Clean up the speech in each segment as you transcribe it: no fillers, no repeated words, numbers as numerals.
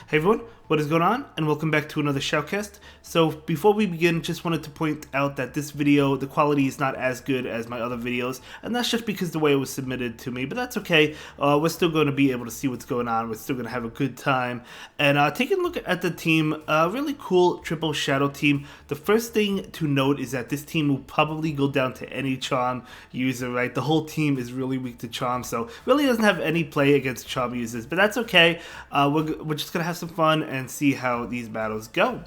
Hey everyone, what is going on? And welcome back to another Shoutcast. So before we begin, just wanted to point out that this video, the quality is not as good as my other videos, and that's just because the way it was submitted to me, but that's okay. We're still going to be able to see what's going on. We're still going to have a good time. And taking a look at the team, really cool triple shadow team. The first thing to note is that this team will probably go down to any charm user, right? The whole team is really weak to charm, so really doesn't have any play against charm users, but that's okay. We're just going to have some fun and see how these battles go.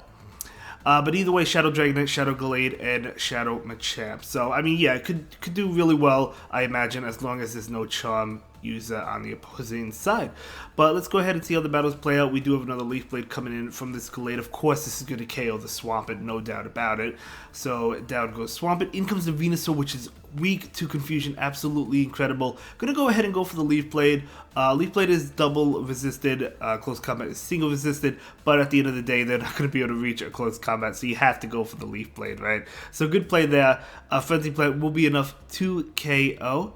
But either way, Shadow Dragonite, Shadow Glade, and Shadow Machamp. So, I mean, yeah, it could do really well, I imagine, as long as there's no charm user on the opposing side. But let's go ahead and see how the battles play out. We do have another Leaf Blade coming in from this Glade. Of course, this is going to KO the Swampert, no doubt about it. So down goes Swampert. In comes the Venusaur, which is weak to Confusion. Absolutely incredible. Going to go ahead and go for the Leaf Blade. Leaf Blade is double resisted. Close combat is single resisted. But at the end of the day, they're not going to be able to reach a close combat. So you have to go for the Leaf Blade, right? So good play there. Frenzy Plant will be enough to KO.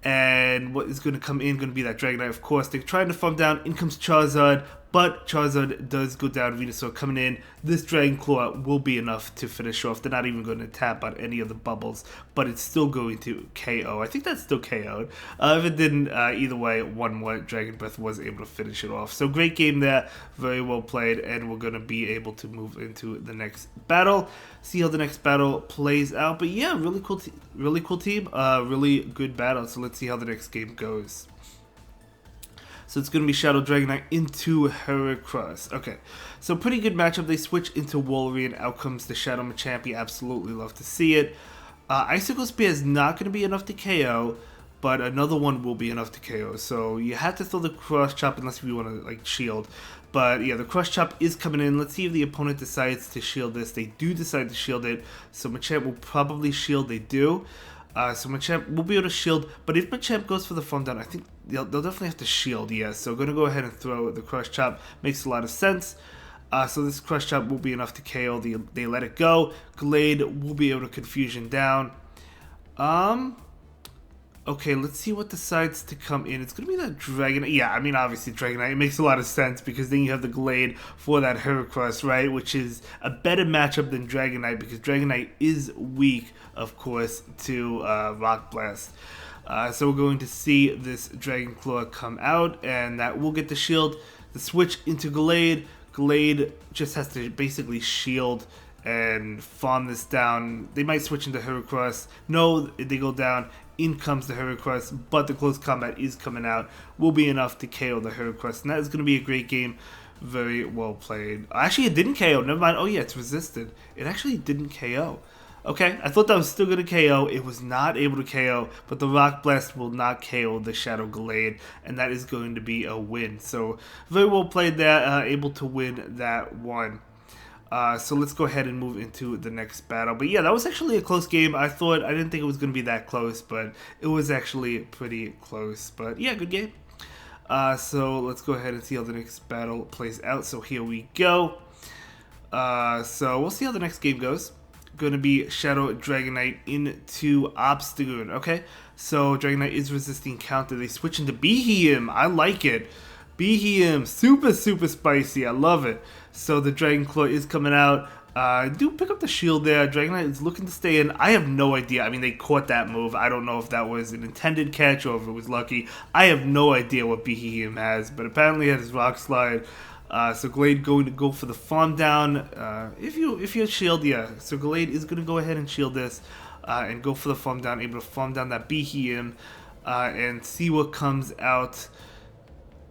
And what is going to come in, going to be that Dragonite, of course. They're trying to farm down. In comes Charizard, but Charizard does go down. Venusaur coming in. This Dragon Claw will be enough to finish off. They're not even going to tap on any of the bubbles, but it's still going to KO. I think that's still KO'd. If it didn't, either way, one more Dragon Breath was able to finish it off. So great game there. Very well played, and we're going to be able to move into the next battle. See how the next battle plays out. But yeah, really cool team. Really good battle. So let's see how the next game goes. So it's going to be Shadow Dragonite into Heracross. Okay, so pretty good matchup. They switch into Wolverine. Out comes the Shadow Machamp. You absolutely love to see it. Icicle Spear is not going to be enough to KO, but another one will be enough to KO. So you have to throw the Cross Chop unless you want to like shield. But yeah, the Cross Chop is coming in. Let's see if the opponent decides to shield this. They do decide to shield it. So Machamp will probably shield. They do. So Machamp will be able to shield, but if Machamp goes for the farm down, I think they'll definitely have to shield, yes. So going to go ahead and throw the Crush Chop. Makes a lot of sense. So this Crush Chop will be enough to KO. They let it go. Glade will be able to Confusion down. Okay, let's see what decides to come in. It's going to be that Dragonite. Yeah, I mean, obviously Dragonite. It makes a lot of sense because then you have the Glade for that Heracross, right? Which is a better matchup than Dragonite because Dragonite is weak, of course, to Rock Blast. So we're going to see this Dragon Claw come out, and that will get the shield. The switch into Glade. Glade just has to basically shield and farm this down. They might switch into Heracross. No, they go down. In comes the Heracross, but the close combat is coming out. Will be enough to KO the Heracross, and that is going to be a great game. Very well played. Actually, it didn't KO. Never mind. Oh yeah, it's resisted. It actually didn't KO. Okay, I thought that was still going to KO. It was not able to KO, but the Rock Blast will not KO the Shadow Glade, and that is going to be a win. So very well played there. Able to win that one. So let's go ahead and move into the next battle. But yeah, that was actually a close game. I didn't think it was going to be that close, but it was actually pretty close. But yeah, good game. So let's go ahead and see how the next battle plays out. So here we go. So we'll see how the next game goes. Going to be Shadow Dragonite into Obstagoon. Okay, so Dragonite is resisting counter. They switch into Beheeyem. I like it. Beheeyem, super spicy. I love it. So the Dragon Claw is coming out. Do pick up the shield there. Dragonite is looking to stay in. I have no idea. I mean, they caught that move. I don't know if that was an intended catch or if it was lucky. I have no idea what Beheeyem has, but apparently it has Rock Slide. So Glade going to go for the farm down. If you shield, yeah. So Glade is going to go ahead and shield this and go for the farm down. Able to farm down that Beheeyem and see what comes out.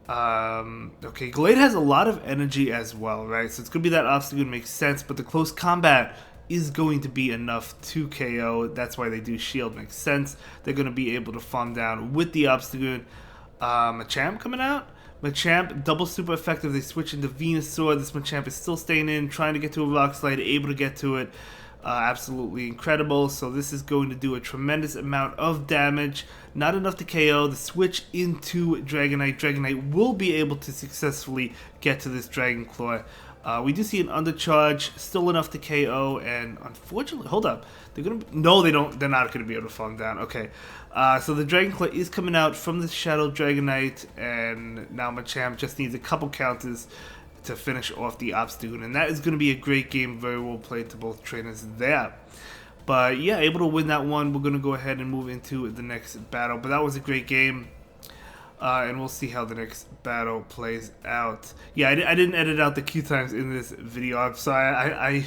Okay, Glade has a lot of energy as well, right? So it's going to be that obstacle, makes sense, but the close combat is going to be enough to KO. That's why they do shield, makes sense. They're going to be able to farm down with the obstacle. Machamp coming out. Machamp, double super effective. They switch into Venusaur. This Machamp is still staying in, trying to get to a Rock Slide, able to get to it. Absolutely incredible. So this is going to do a tremendous amount of damage. Not enough to KO. The switch into Dragonite. Dragonite will be able to successfully get to this Dragon Claw. We do see an undercharge, still enough to KO, and unfortunately, hold up. They're gonna no, they don't. They're not gonna be able to farm down. Okay, so the Dragon Claw is coming out from the Shadow Dragonite, and now Machamp just needs a couple counters to finish off the Obstagoon, and that is going to be a great game, very well played to both trainers there. But yeah, able to win that one. We're going to go ahead and move into the next battle, but that was a great game. And we'll see how the next battle plays out. Yeah, I didn't edit out the queue times in this video. I'm sorry, I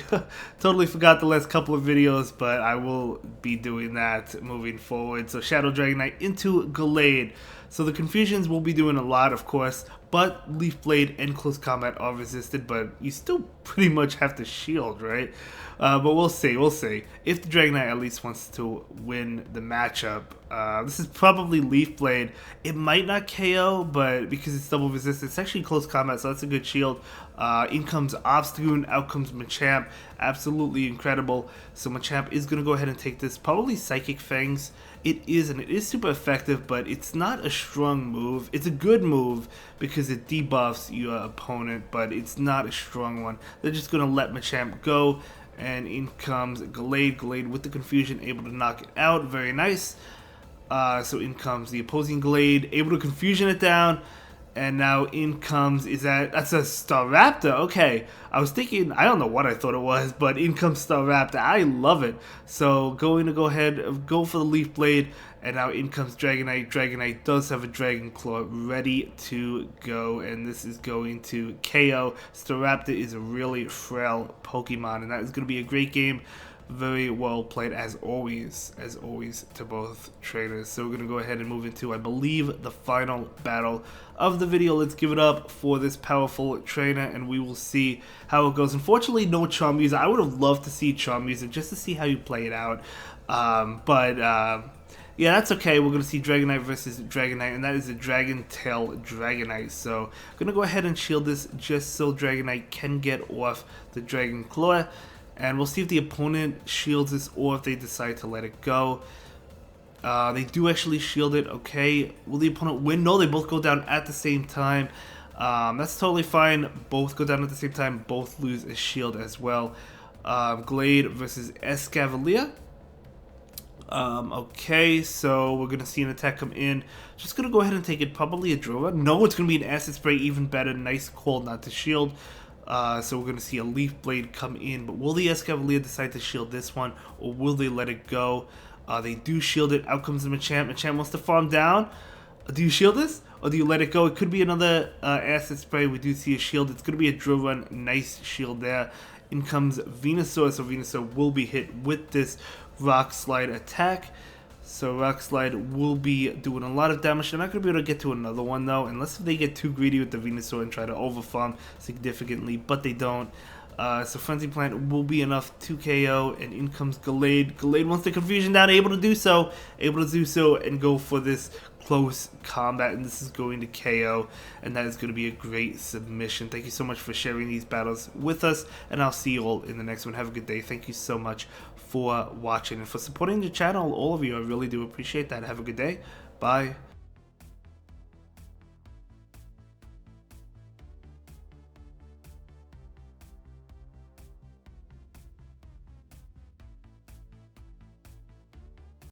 totally forgot the last couple of videos, but I will be doing that moving forward. So Shadow Dragon Knight into Gallade. So the Confusions will be doing a lot, of course, but Leaf Blade and Close Combat are resisted, but you still pretty much have to shield, right? But we'll see, If the Dragon Knight at least wants to win the matchup. This is probably Leaf Blade. It might not KO, but because it's double resistance, it's actually Close Combat, so that's a good shield. In comes Obstagoon, out comes Machamp. Absolutely incredible. So Machamp is going to go ahead and take this. Probably Psychic Fangs. It is, and it is super effective, but it's not a strong move. It's a good move because it debuffs your opponent, but it's not a strong one. They're just going to let Machamp go, and in comes Gallade. Gallade with the Confusion, able to knock it out. Very nice. So in comes the opposing Gallade, able to Confusion it down. And now in comes, that's a Staraptor. Okay, I was thinking, I don't know what I thought it was, but in comes Staraptor. I love it. So going to go ahead, go for the Leaf Blade, and now in comes Dragonite. Dragonite does have a Dragon Claw ready to go, and this is going to KO. Staraptor is a really frail Pokemon, and that is going to be a great game. Very well played as always to both trainers. So we're going to go ahead and move into, I believe, the final battle of the video. Let's give it up for this powerful trainer, and we will see how it goes. Unfortunately, no Charm Music. I would have loved to see Charm Music just to see how you play it out. Yeah, that's okay. We're going to see Dragonite versus Dragonite, and that is a Dragon Tail Dragonite. So I'm going to go ahead and shield this just so Dragonite can get off the Dragon Claw. And we'll see if the opponent shields this or if they decide to let it go. They do actually shield it. Okay. Will the opponent win? No, they both go down at the same time. That's totally fine. Both go down at the same time. Both lose a shield as well. Glade versus Escavalier. Okay, so we're going to see an attack come in. Just going to go ahead and take it. Probably a Drova. No, it's going to be an Acid Spray. Even better. Nice call not to shield. So we're going to see a Leaf Blade come in, but will the Escavalier decide to shield this one, or will they let it go? They do shield it. Out comes the Machamp. Machamp wants to farm down. Do you shield this, or do you let it go? It could be another Acid Spray. We do see a shield. It's going to be a Drill Run. Nice shield there. In comes Venusaur, so Venusaur will be hit with this Rock Slide attack. So Rock Slide will be doing a lot of damage. They're not going to be able to get to another one though, unless they get too greedy with the Venusaur and try to overfarm significantly, but they don't. So Frenzy Plant will be enough to KO, and in comes Gallade. Gallade wants the Confusion down, able to do so, and go for this Close Combat, and this is going to KO, and that is going to be a great submission. Thank you so much for sharing these battles with us, and I'll see you all in the next one. Have a good day. Thank you so much for watching and for supporting the channel, all of you. I really do appreciate that. Have a good day. Bye.